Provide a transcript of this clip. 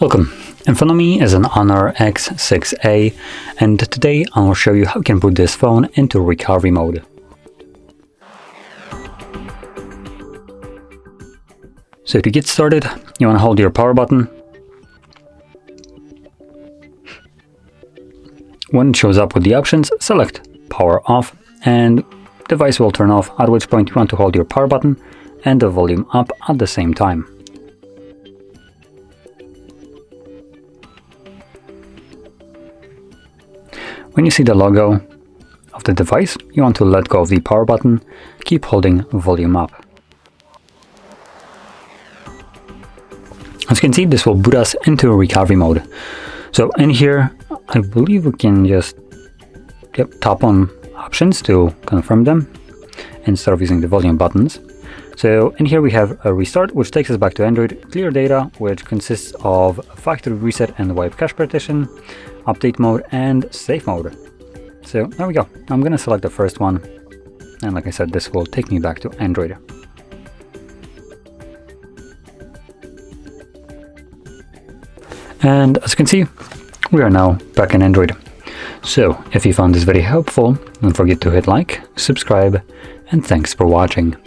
Welcome. In front of me is an Honor X6a, and today I'll show you how you can put this phone into recovery mode. So to get started, you want to hold your power button. When it shows up with the options, select power off and device will turn off, at which point you want to hold your power button and the volume up at the same time. When you see the logo of the device, you want to let go of the power button, keep holding volume up. As you can see, this will boot us into recovery mode. So in here, I believe we can just tap on options to confirm them instead of using the volume buttons. So in here we have a restart, which takes us back to Android, clear data, which consists of factory reset and wipe cache partition, update mode and safe mode. So there we go. I'm gonna select the first one, and like I said, this will take me back to Android. And as you can see, we are now back in Android. So if you found this video helpful, don't forget to hit like, subscribe, and thanks for watching.